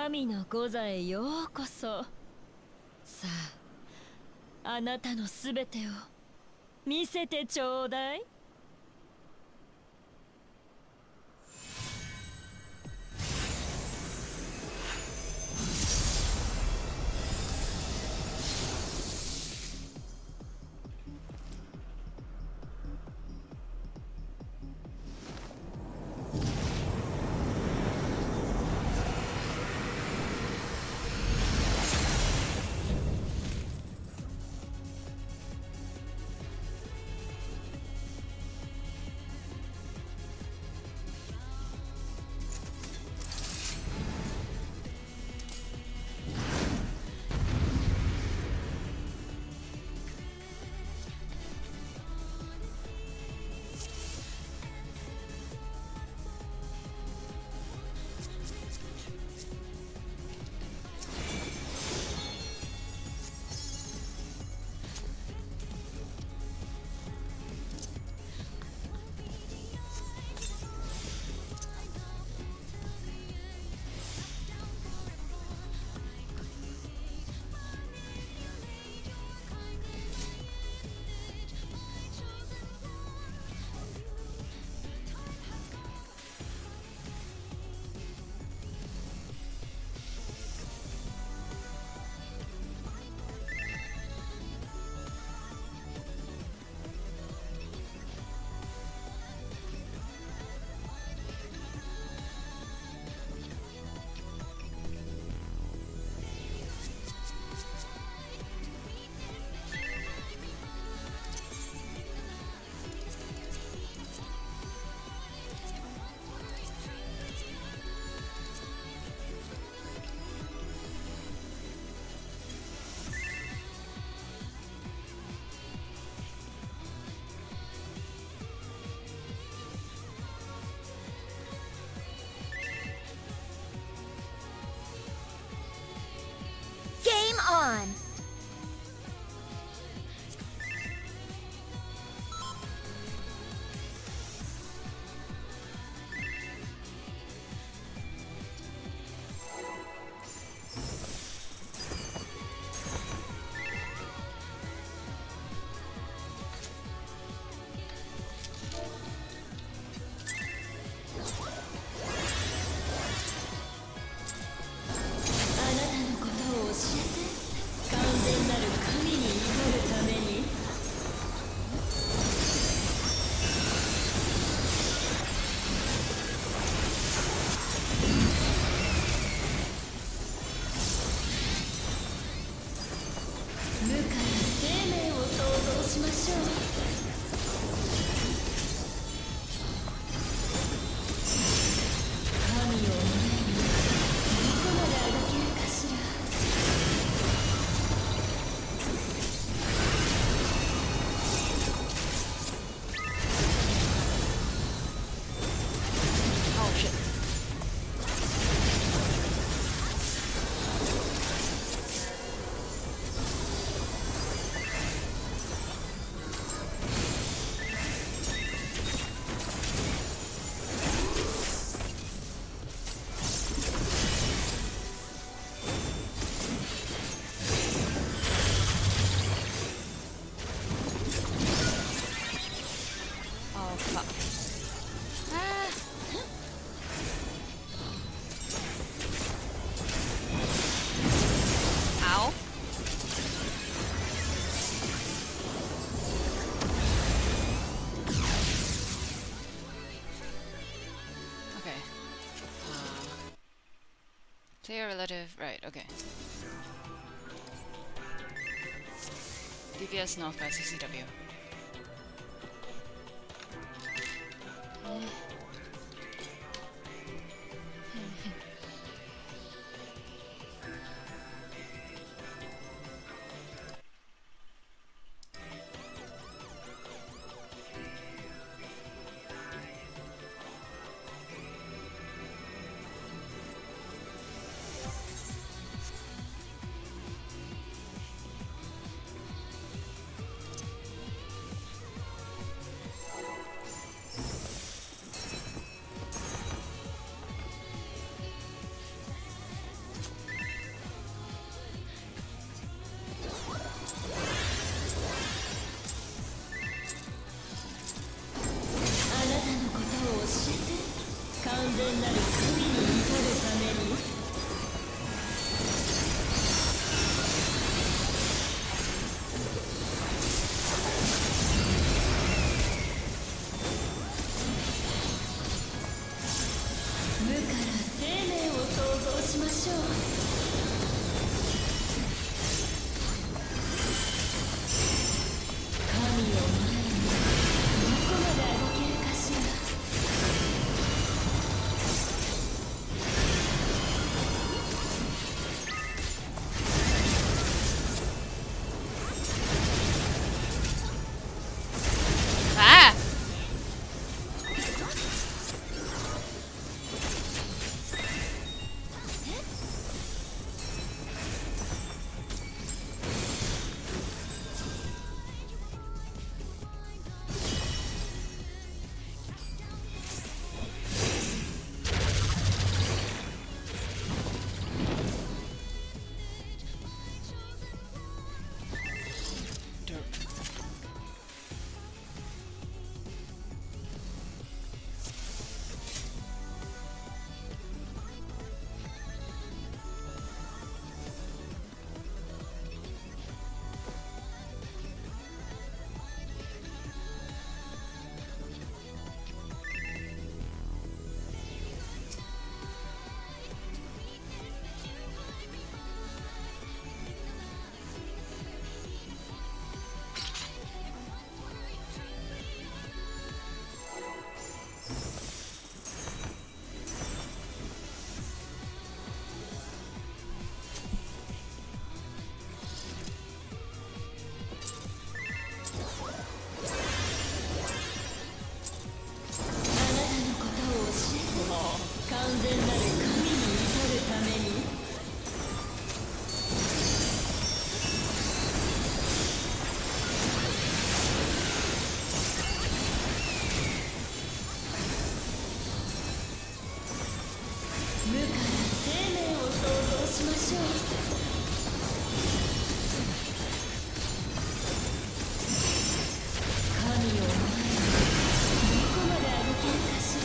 神の御座へようこそ。さあ、あなたのすべてを見せてちょうだい。Game on! Clear relative, right, okay. DPS north by CCW. 全なる神に至るために無から生命を創造しましょう。神を前にどこまで歩けるかしら。Ah! Derp. 完全なる神に至るために無から生命を創造しましょう。神を前にどこまで歩けるかしら。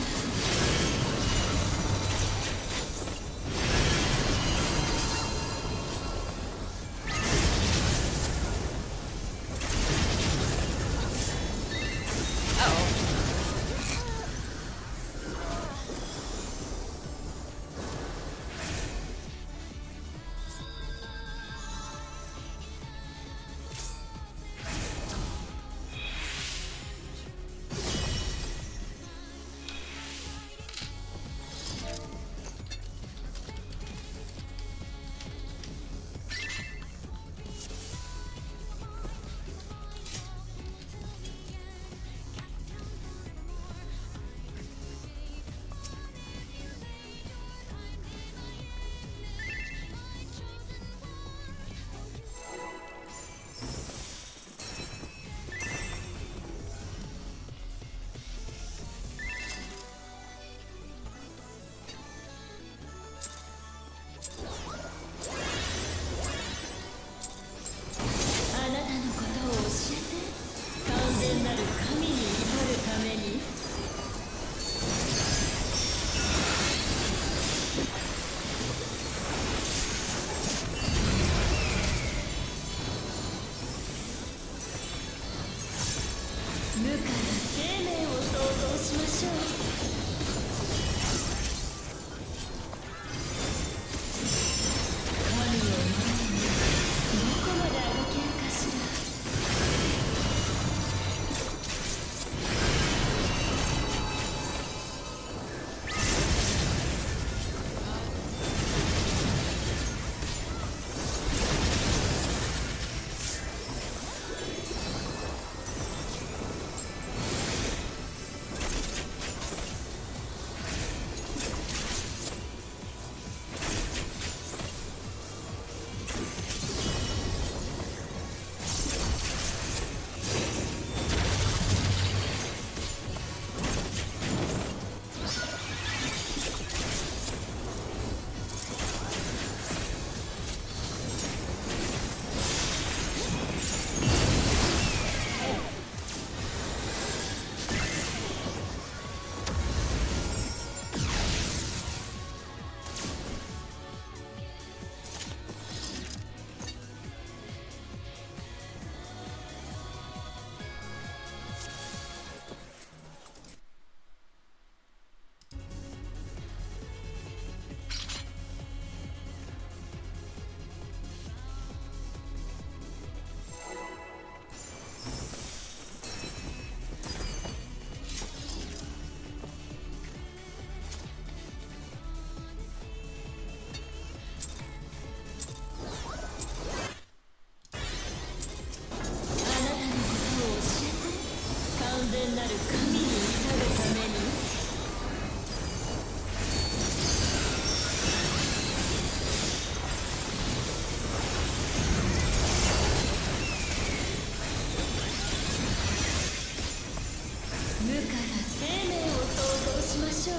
生命を創造しましょう。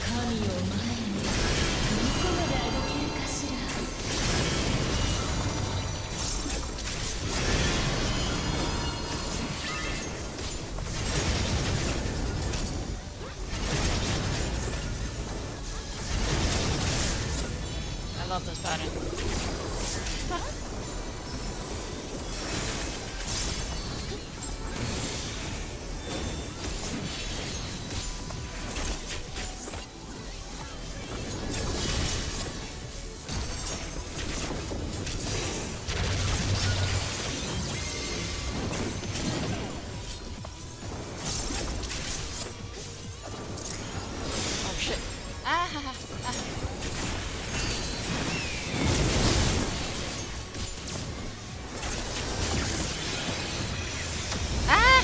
神を前にどこまで歩けるかしら。I love this pattern. Oh shit. Ah, ha, ha, ah. Ah!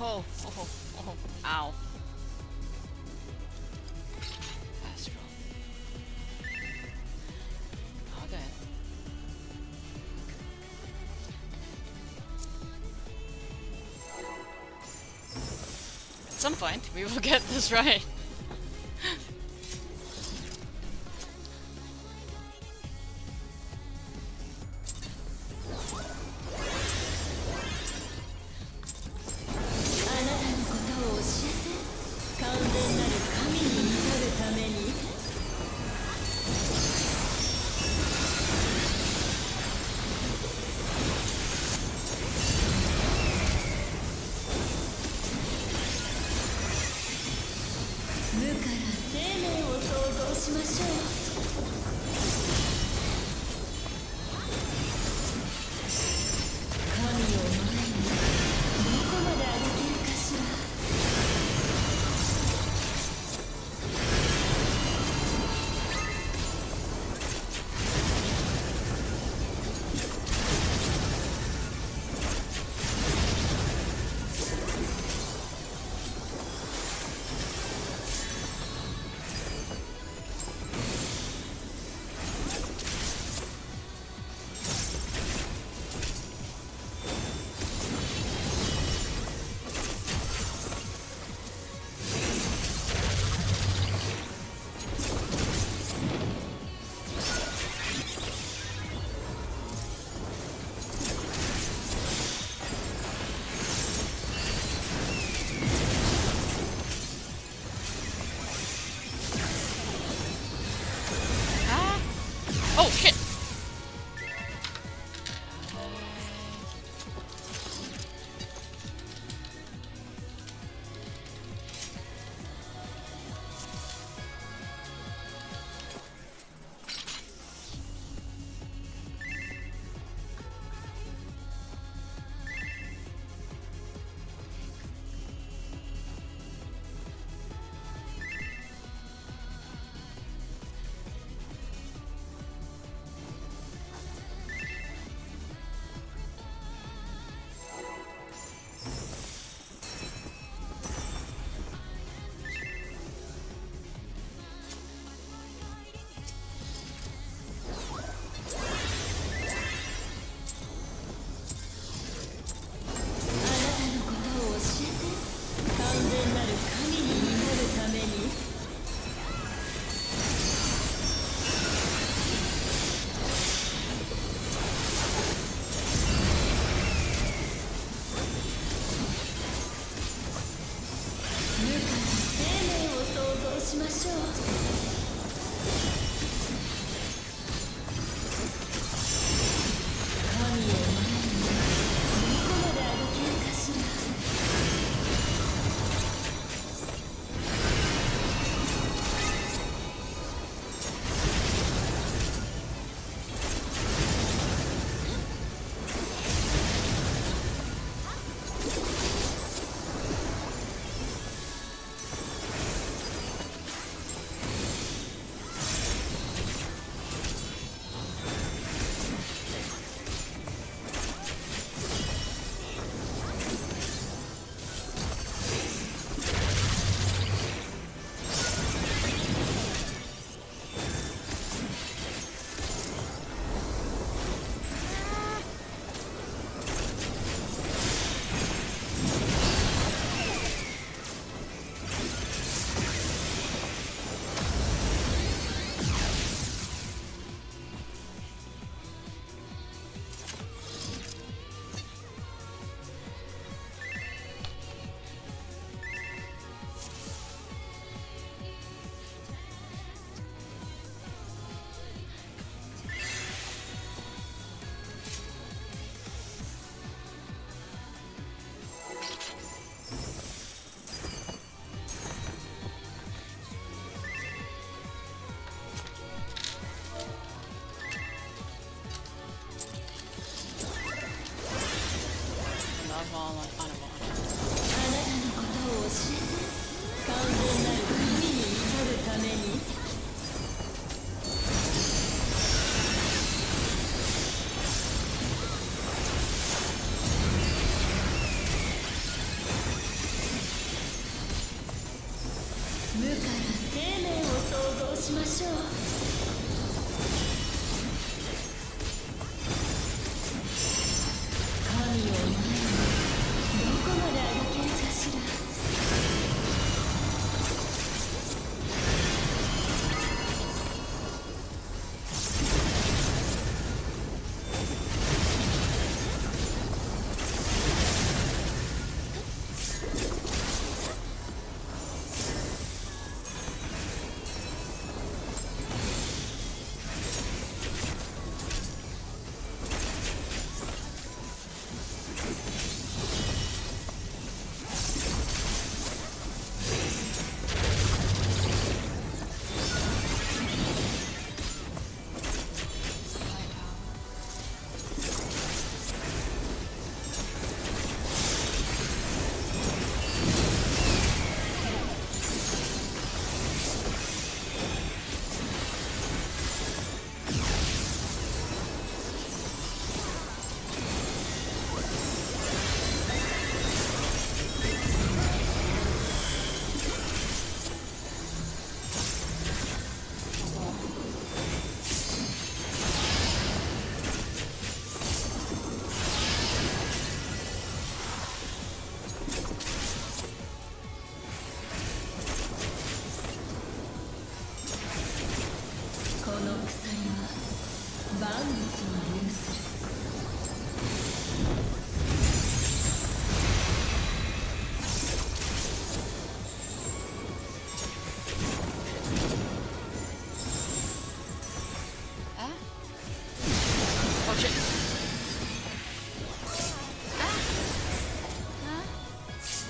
Oh, oh, oh, ow. Astral. Okay. At some point, we will get this right. しましょう。神を前にどこまで歩けるかしら。Oh shit!しましょう。神を前にどこまで歩けるかしら。無から生命を創造しましょう。神を前にどこまで歩けるかしら。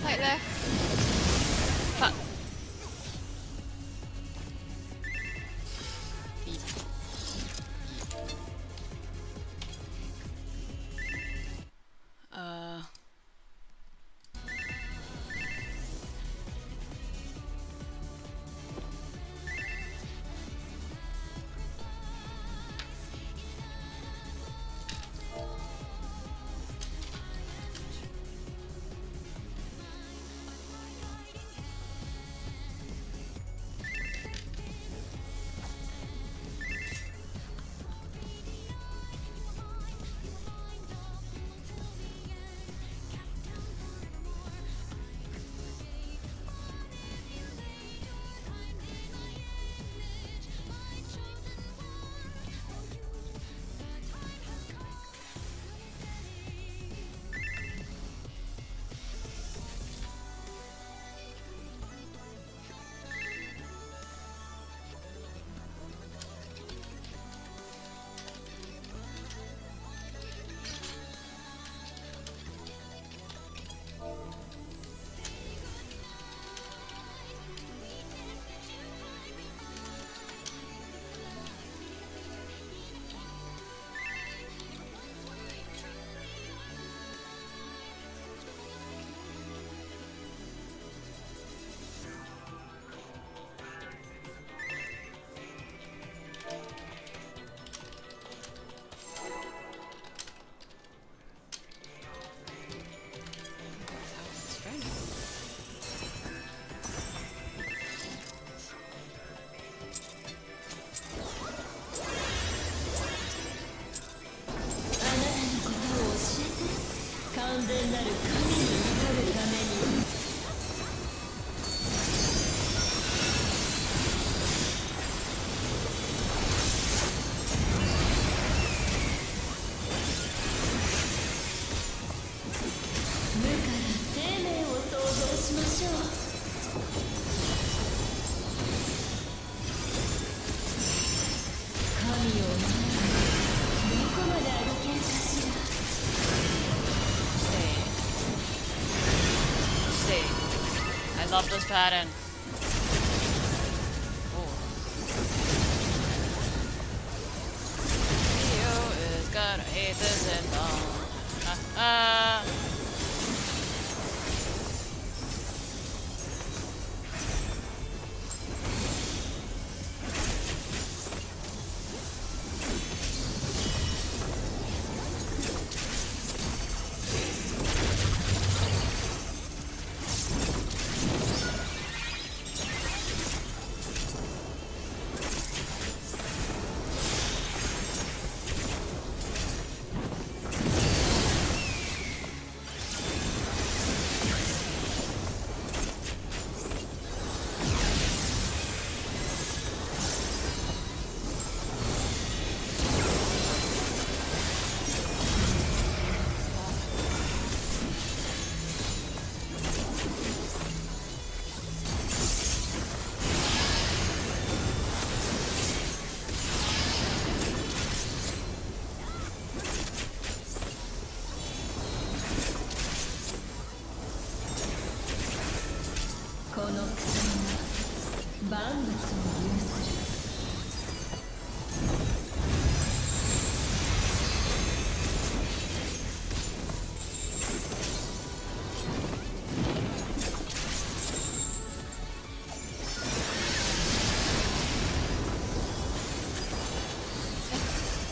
Right there. Fuck. Beep. I love this pattern. Theo is gonna hate this and all.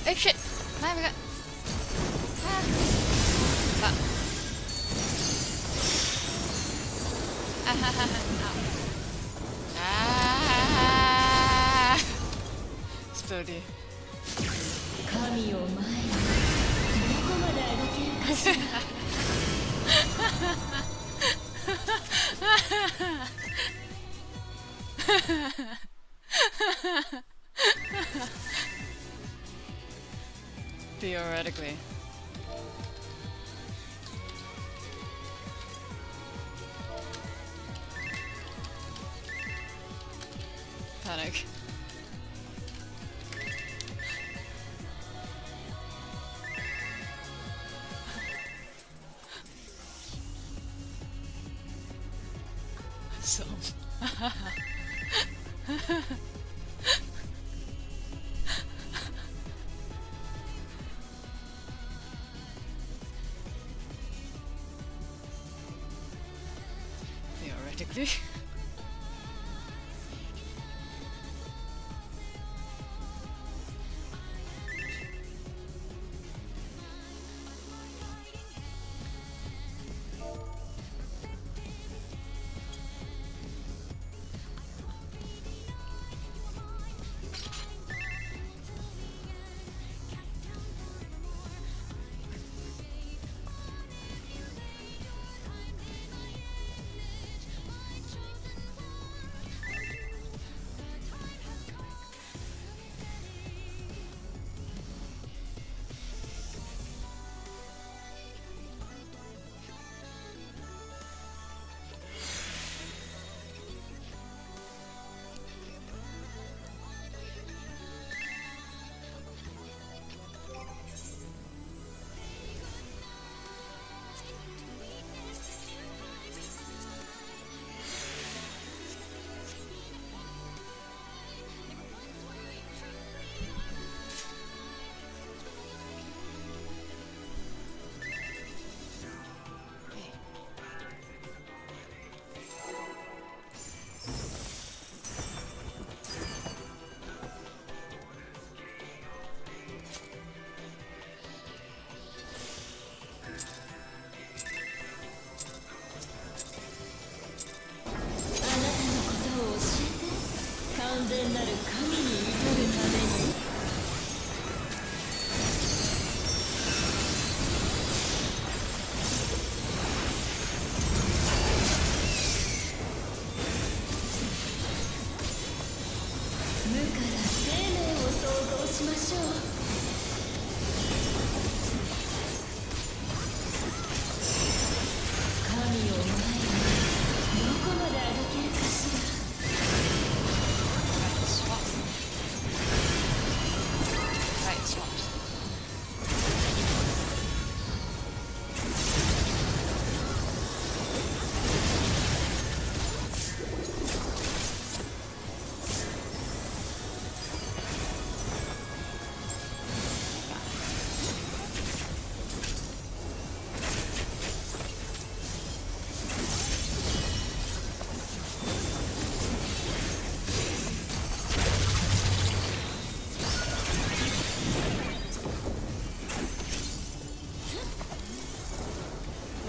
Oh shit! Why have I got... Fuck. Sturdy. 神を前にどこまで歩けるかしら。Theoretically. Panic. awesome. Theoretically.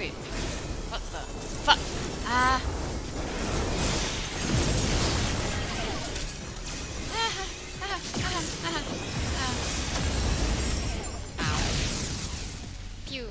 Wait, what the fuck? Ah. Ow. Pew.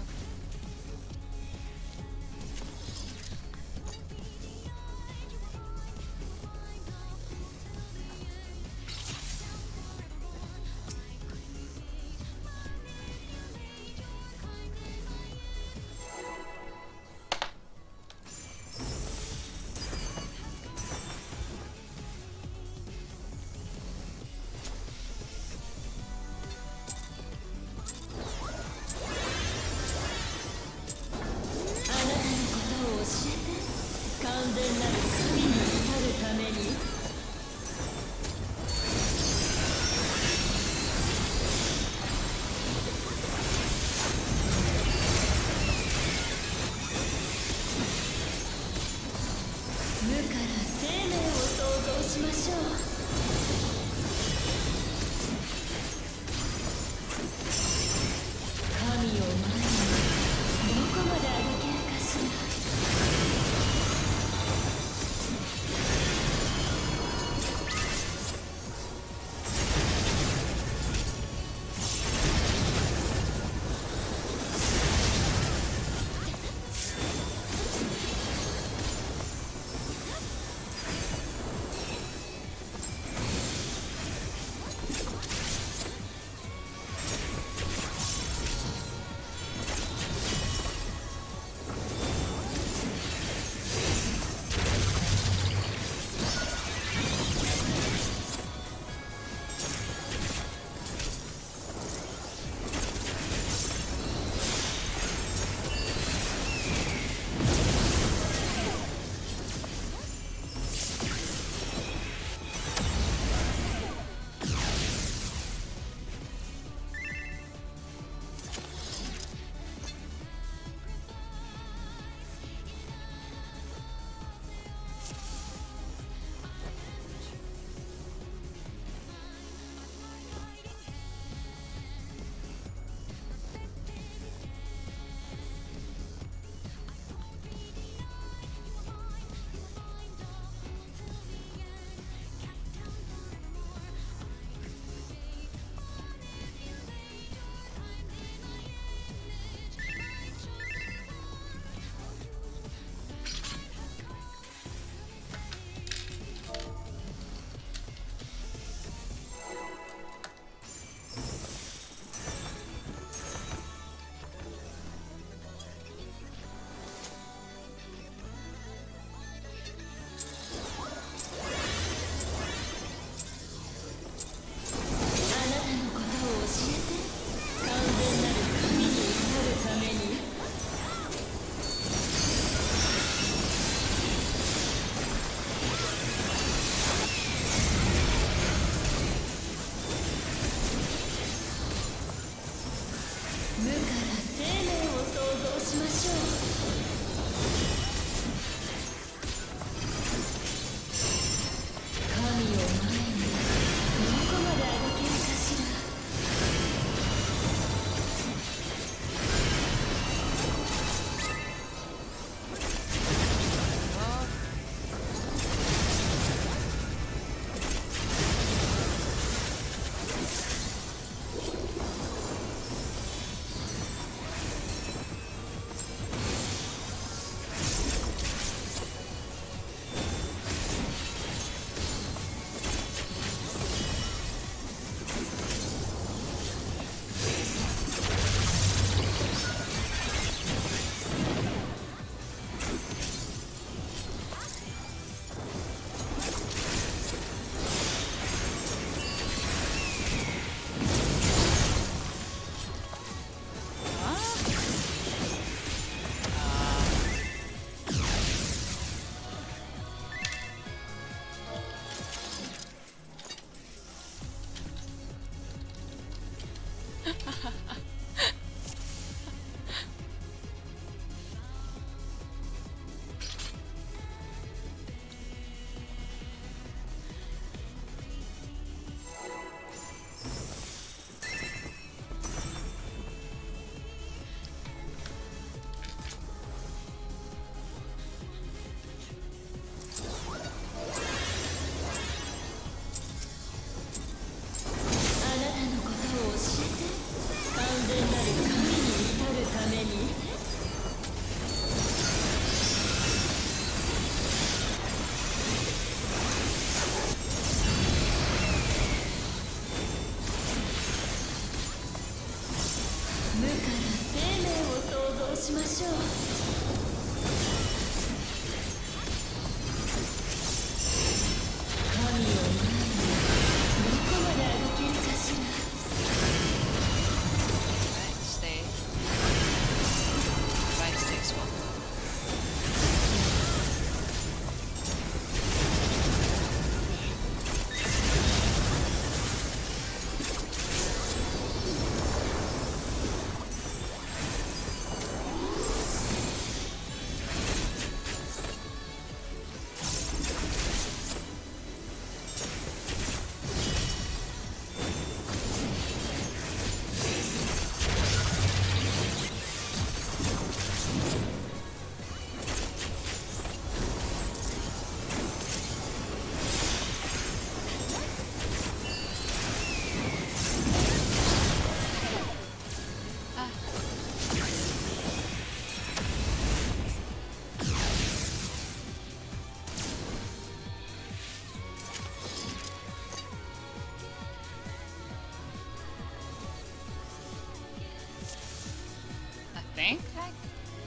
think I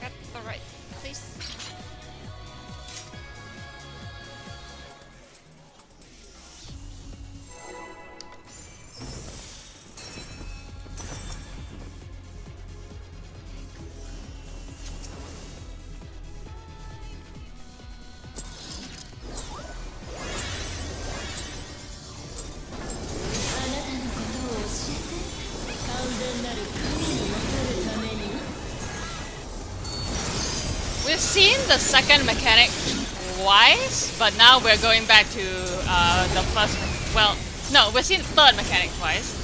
got the right place. We've seen the second mechanic twice, but now we're going back to the first. Well, no, we've seen the third mechanic twice.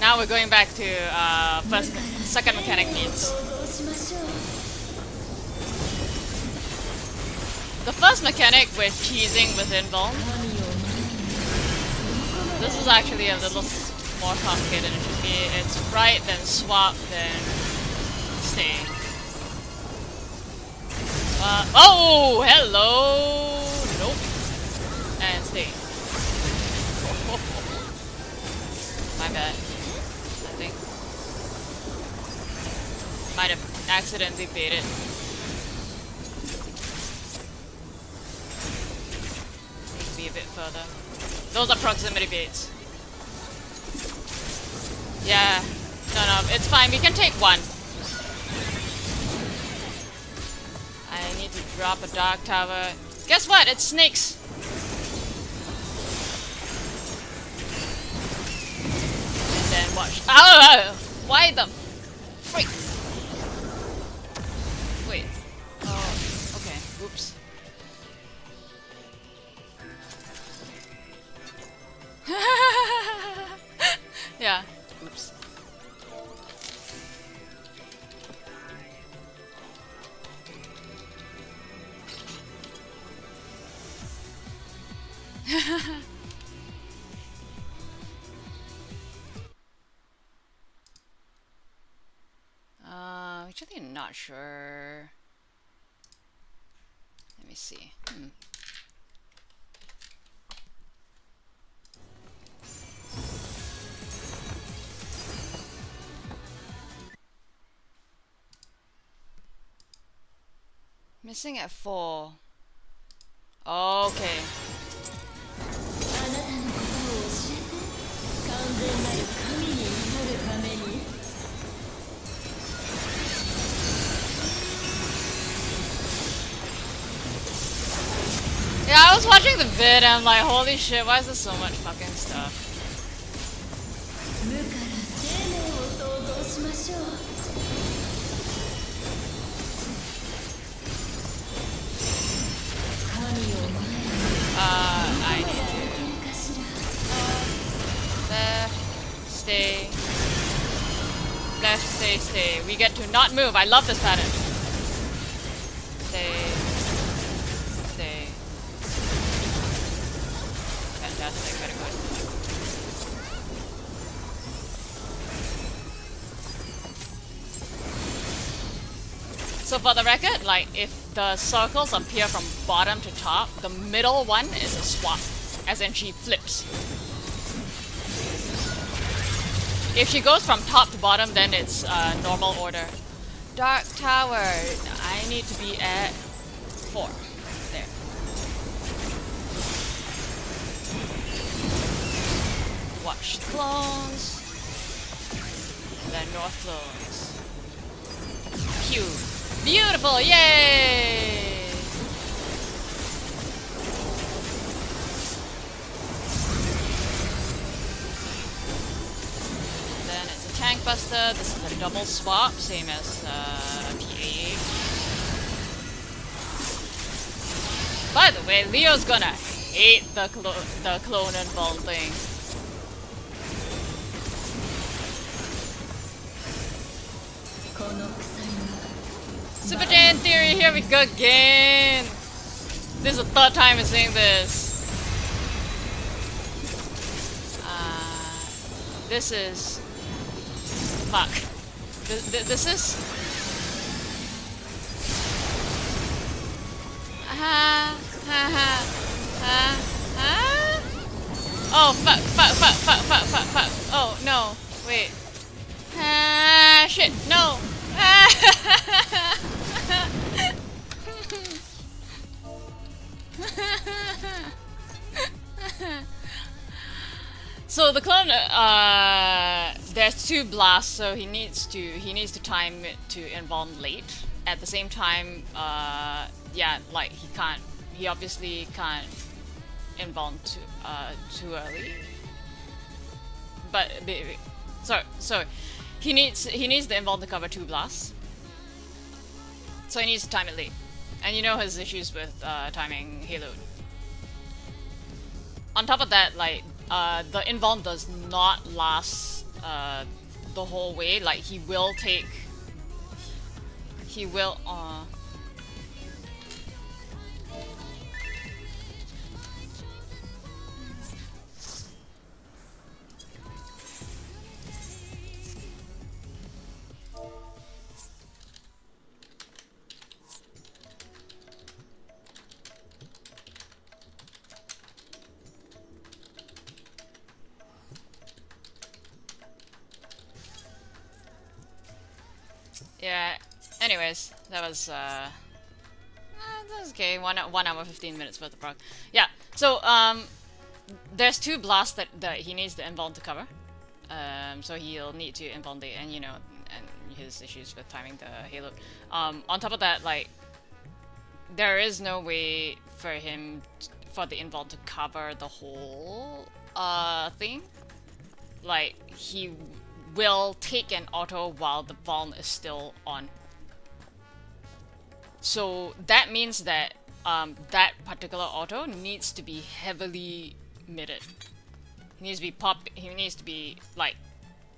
Now we're going back to second mechanic means. The first mechanic with cheesing with invuln. This is actually a little more complicated than it should be. It's right, then swap, then stay. Oh, hello! Nope. And stay. My bad. I think. Might have accidentally baited. Need to be a bit further. Those are proximity baits. Yeah. No, it's fine. We can take one. I need to drop a dark tower. Guess what? It's snakes. And then watch. Oh, why the freak? Wait. Oh, okay. Oops. Yeah. Oops. Actually not sure. Let me see. Missing at 4. Okay. Yeah, I was watching the vid and I'm like, holy shit, why is there so much fucking stuff? I need to left, stay, left, stay, stay. We get to not move. I love this pattern. Stay, stay. Fantastic, very good. So for the record, like if the circles appear from bottom to top, the middle one is a swap, as in she flips. If she goes from top to bottom, then it's normal order. Dark Tower, I need to be at 4. There. Watch the clones. And then North clones. Pew. Beautiful, yay! And then it's a tank buster. This is a double swap, same as PA. By the way, Leo's gonna hate the clone and ball thing. Super Jane Theory, here we go again! This is the third time we're saying this. This is... Fuck. This is... Oh, fuck. Oh, no. Wait. Shit, no! So the clone, there's two blasts, so he needs to time it to involve late. At the same time, yeah, like he obviously can't involve too early. But so he needs the involve to cover two blasts. So he needs to time it late, and you know his issues with timing Halo. On top of that, like the invuln does not last the whole way. Like he will yeah. Anyways, that was okay. 1 hour 15 minutes worth of prog. Yeah. So there's two blasts that he needs the invuln to cover. So he'll need to invuln the and his issues with timing the Halo. On top of that, like there is no way for him for the invuln to cover the whole thing. Like he will take an auto while the vuln is still on. So that means that that particular auto needs to be heavily midded. He needs to be like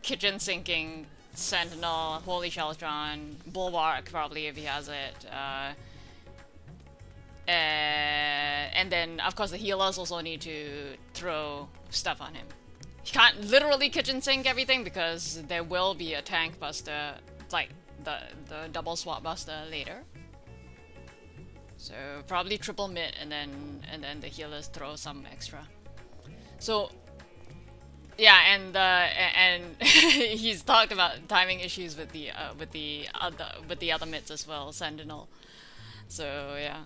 kitchen sinking, Sentinel, Holy Sheltron, Bulwark probably if he has it. And then of course the healers also need to throw stuff on him. He can't literally kitchen sink everything because there will be a tank buster, like the double swap buster later. So probably triple mid and then the healers throw some extra. So yeah, and he's talked about timing issues with the other mids as well, Sentinel. So yeah.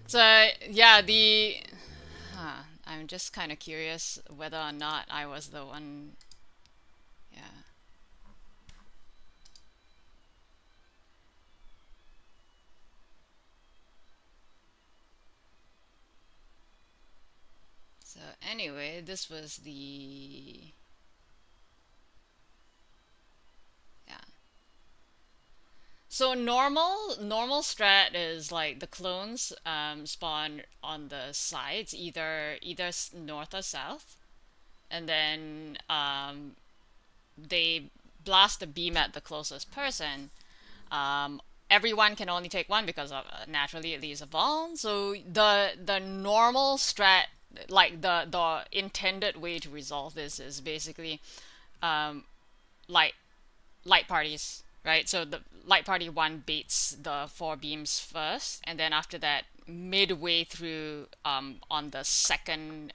So yeah, I'm just kind of curious whether or not I was the one. Yeah. So anyway, this was the So normal strat is like the clones spawn on the sides, either north or south, and then they blast the beam at the closest person. Everyone can only take one because naturally it leaves a vuln. So the normal strat, like the intended way to resolve this is basically light parties. Right, so the light party 1 baits the 4 beams first, and then after that, midway through, on the second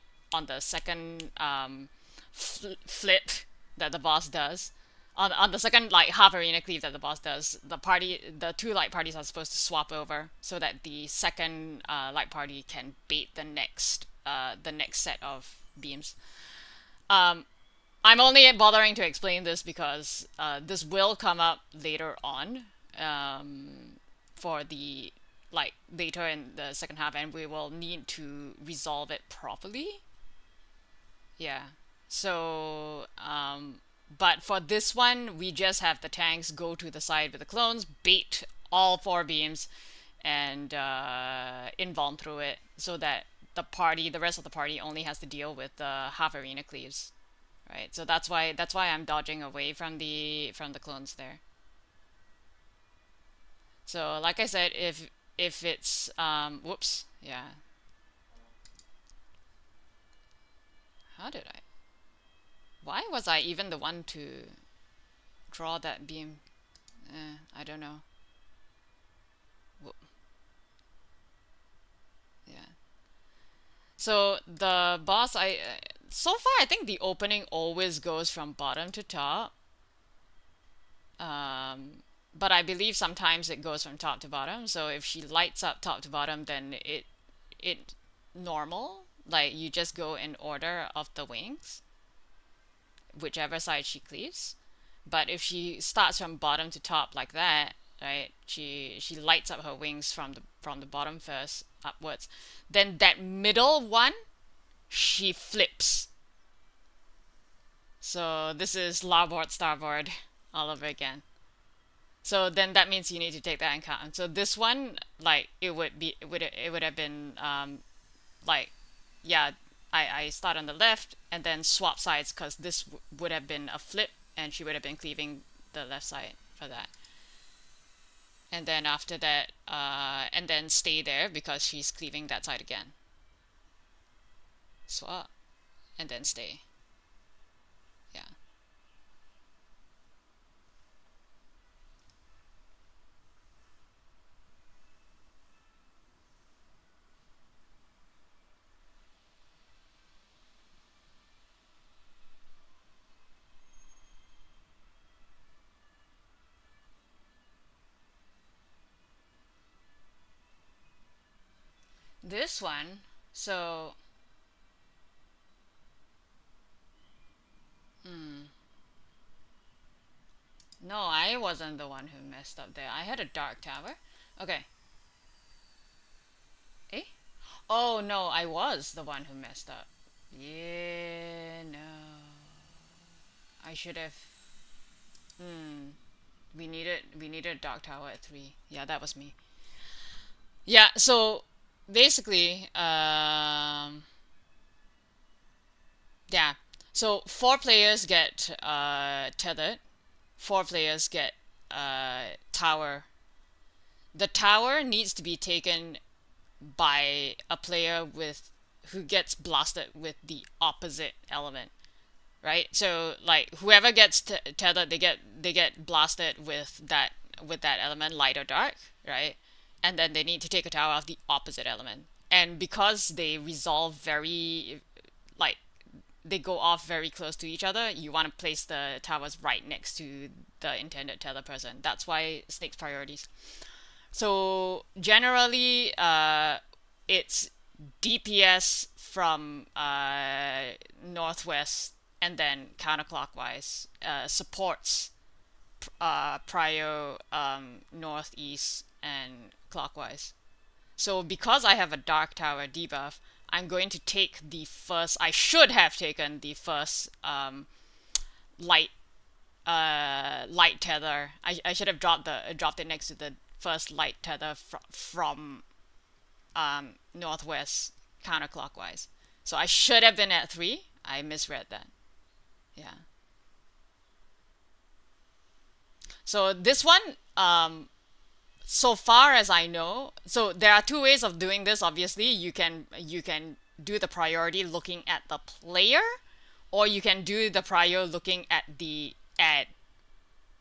flip that the boss does, on the second like half arena cleave that the boss does, the two light parties are supposed to swap over so that the second light party can bait the next set of beams. I'm only bothering to explain this because this will come up later on for the later in the second half, and we will need to resolve it properly. Yeah. So but for this one, we just have the tanks go to the side with the clones, bait all 4 beams, and invuln through it, so that the rest of the party only has to deal with the half arena cleaves. Right, so that's why I'm dodging away from the clones there. So like I said, if it's whoops, yeah. How did I? Why was I even the one to draw that beam? I don't know. Whoop. Yeah. So the boss, so far I think the opening always goes from bottom to top. But I believe sometimes it goes from top to bottom. So if she lights up top to bottom, then it normal. Like you just go in order of the wings, whichever side she cleaves. But if she starts from bottom to top like that, right? She lights up her wings from the bottom first upwards. Then that middle one, she flips. So this is larboard starboard all over again. So then that means you need to take that into account. So this one, like it would have been like, yeah, I start on the left and then swap sides because this would have been a flip and she would have been cleaving the left side for that. And then after that, and then stay there because she's cleaving that side again. Swap and then stay. Yeah. This one, so no, I wasn't the one who messed up there. I had a dark tower. Okay. Eh? Oh no, I was the one who messed up. Yeah, no. I should have. We needed a dark tower at 3. Yeah, that was me. Yeah, so basically, yeah. So 4 players get tethered. 4 players get tower. The tower needs to be taken by a player with who gets blasted with the opposite element, right? So like whoever gets tethered, they get blasted with that element, light or dark, right? And then they need to take a tower of the opposite element. And because they resolve very, like, they go off very close to each other, you want to place the towers right next to the intended tether person. That's why Snake's priorities. So generally, it's DPS from northwest and then counterclockwise. Supports prio northeast and clockwise. So because I have a dark tower debuff, I'm going to take the first. I should have taken the first light light tether. I should have dropped it next to the first light tether from northwest counterclockwise. So I should have been at 3. I misread that. Yeah. So this one, so far as I know, so there are 2 ways of doing this. Obviously, you can do the priority looking at the player, or you can do the prior looking at the ad,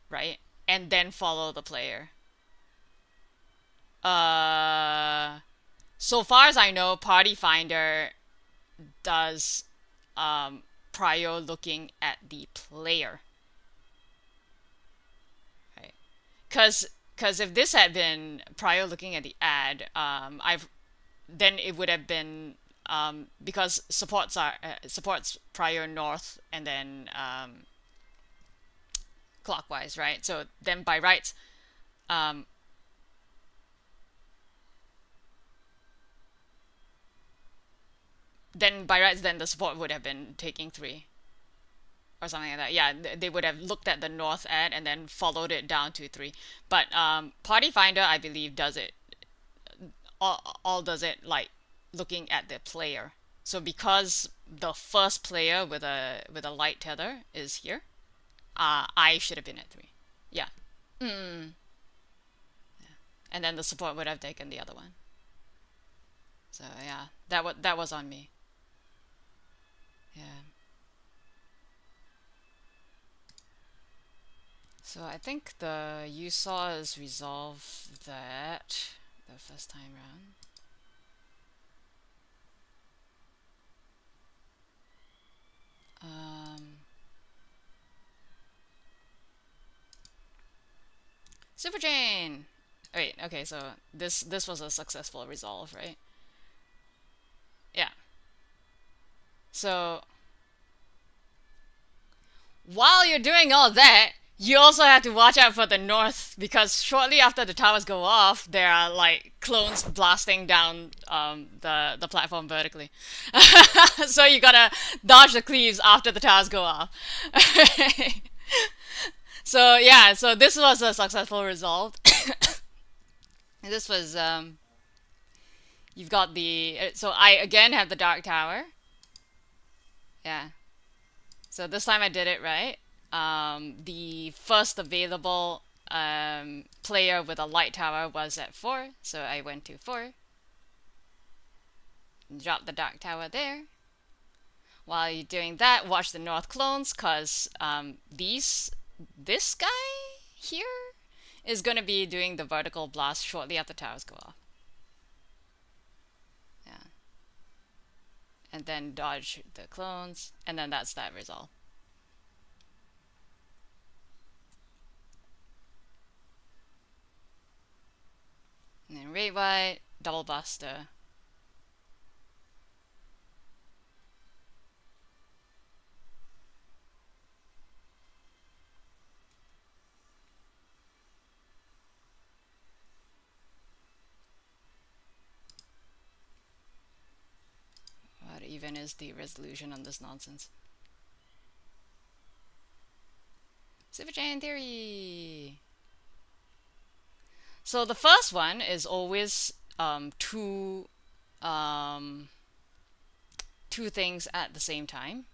right? And then follow the player. So far as I know, Party Finder does prior looking at the player, right? Because if this had been prior looking at the ad, then it would have been because supports prior north and then clockwise, right? So then by rights, then the support would have been taking 3 or something like that. Yeah, they would have looked at the north ad and then followed it down to 3. But Party Finder, I believe, does it all does it like looking at the player. So because the first player with a light tether is here, I should have been at 3. Yeah. Yeah. And then the support would have taken the other one. So yeah, that was on me. Yeah. So I think the you saw us resolve that the first time round. Um, Super Chain! Wait, okay, so this was a successful resolve, right? Yeah. So while you're doing all that, you also have to watch out for the north, because shortly after the towers go off, there are like clones blasting down the platform vertically. So you gotta dodge the cleaves after the towers go off. So yeah, so this was a successful resolve. This was you've got the so I again have the dark tower. Yeah. So this time I did it right. The first available player with a light tower was at 4, so I went to 4. Drop the dark tower there. While you're doing that, watch the north clones, cause this guy here is gonna be doing the vertical blast shortly after towers go off. Yeah. And then dodge the clones, and then that's that result. And then Ray White, double buster. What even is the resolution on this nonsense? Super Chain Theory! So the first one is always two things at the same time.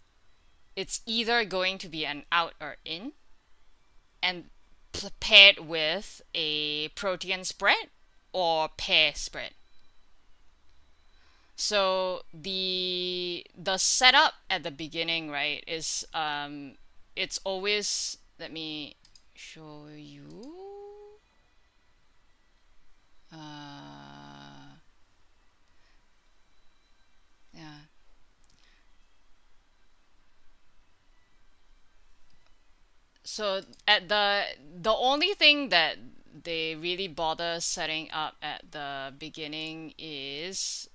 It's either going to be an out or in, and paired with a protean spread or pair spread. So the setup at the beginning, right, is it's always, let me show you. Yeah. So at the only thing that they really bother setting up at the beginning is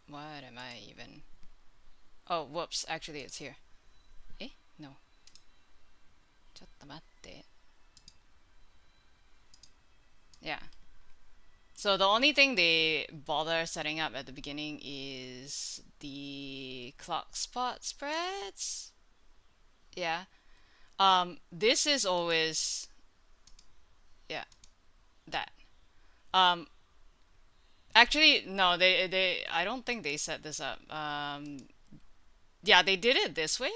what am I even? Oh, whoops! Actually, it's here. Eh? No. ちょっと待って. Yeah. So the only thing they bother setting up at the beginning is the clock spot spreads. Yeah. This is always, yeah, that. Actually, no, they I don't think they set this up. Yeah, they did it this way.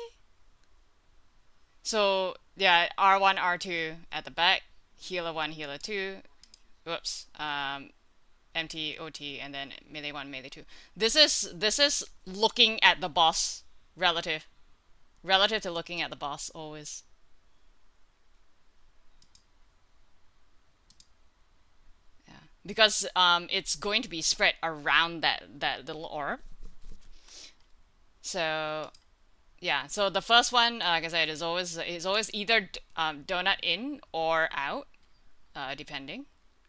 So yeah, R1, R2 at the back, healer 1, healer 2. Whoops. MT, OT, and then melee 1, melee 2. This is looking at the boss relative to looking at the boss always. Yeah, because it's going to be spread around that little orb. So yeah, so the first one, like I said, is always either donut in or out, depending.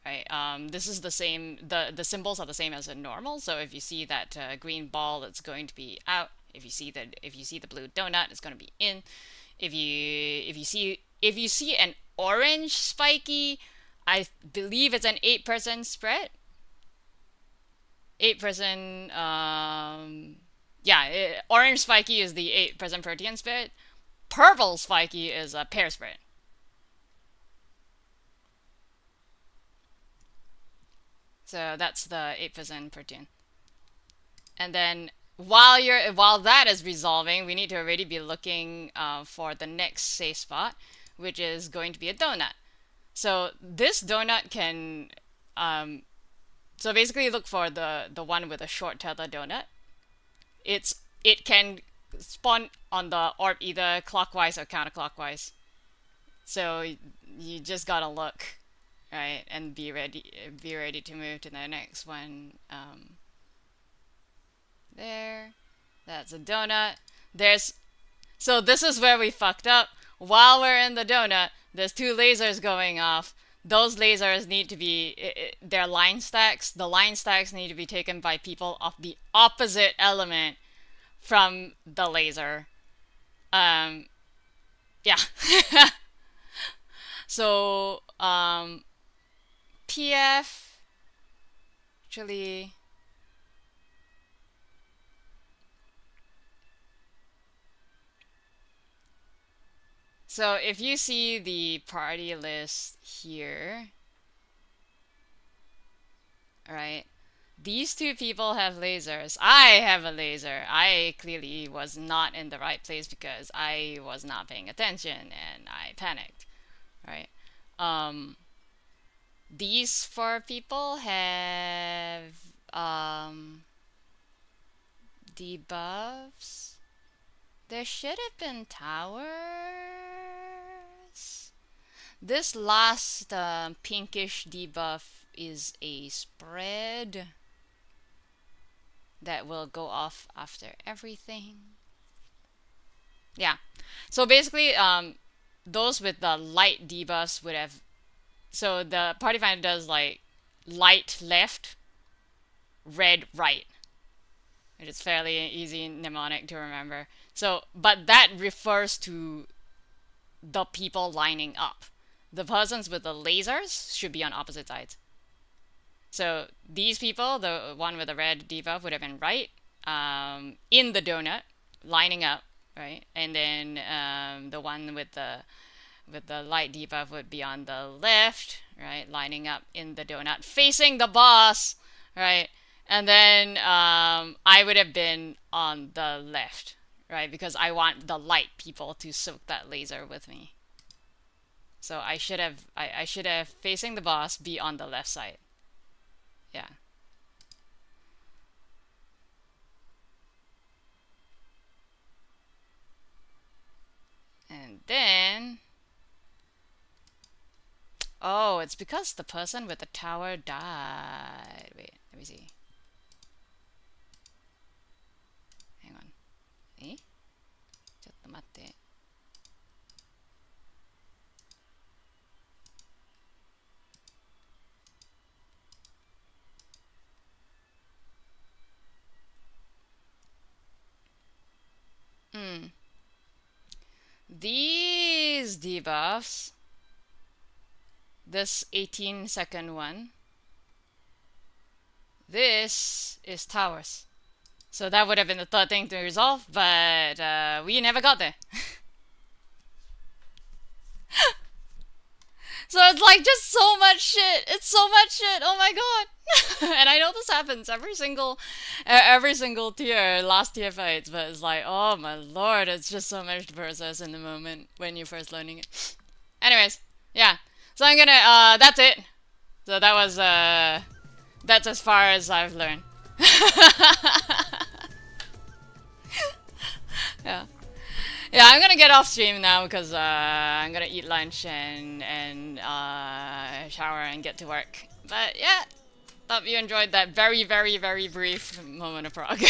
Right. This is the same. The symbols are the same as a normal. So if you see that green ball, it's going to be out. If you see the blue donut, it's going to be in. If you see an orange spiky, I believe it's an 8% spread. 8%. Yeah, orange spiky is the 8% protean spread. Purple spiky is a pair spread. So that's the 8% protein. And then while that is resolving, we need to already be looking for the next safe spot, which is going to be a donut. So this donut can so basically look for the one with a short tether donut. It can spawn on the orb either clockwise or counterclockwise. So you just gotta look. Right, and be ready to move to the next one. There, that's a donut. So this is where we fucked up. While we're in the donut, there's two lasers going off. Those lasers need to be, they're line stacks. The line stacks need to be taken by people of the opposite element from the laser. Yeah. So, PF, actually, so if you see the party list here, right? These two people have lasers. I have a laser. I clearly was not in the right place because I was not paying attention and I panicked, right? These four people have debuffs. There should have been towers. This last pinkish debuff is a spread that will go off after everything. Yeah. So basically, those with the light debuffs would have. So the party finder does like light left, red right. It is fairly easy mnemonic to remember. So, but that refers to the people lining up. The persons with the lasers should be on opposite sides. So these people, the one with the red debuff would have been right, in the donut, lining up, right? And then the one with the light debuff would be on the left, right? Lining up in the donut, facing the boss, right? And then I would have been on the left, right? Because I want the light people to soak that laser with me. So I should have facing the boss be on the left side. Yeah. And then, oh, it's because the person with the tower died. Wait, let me see. Hang on. ちょっと待って。These debuffs, this 18-second one, this is towers. So that would have been the third thing to resolve, but we never got there. So it's like just so much shit. It's so much shit. Oh my god. And I know this happens every single tier, last tier fights, but it's like, oh my lord, it's just so much to process in the moment when you're first learning it. Anyways, yeah. So I'm gonna, that's it. So that was, that's as far as I've learned. Yeah. Yeah, I'm gonna get off stream now because I'm gonna eat lunch and shower and get to work. But yeah, hope you enjoyed that very, very, very brief moment of Prague.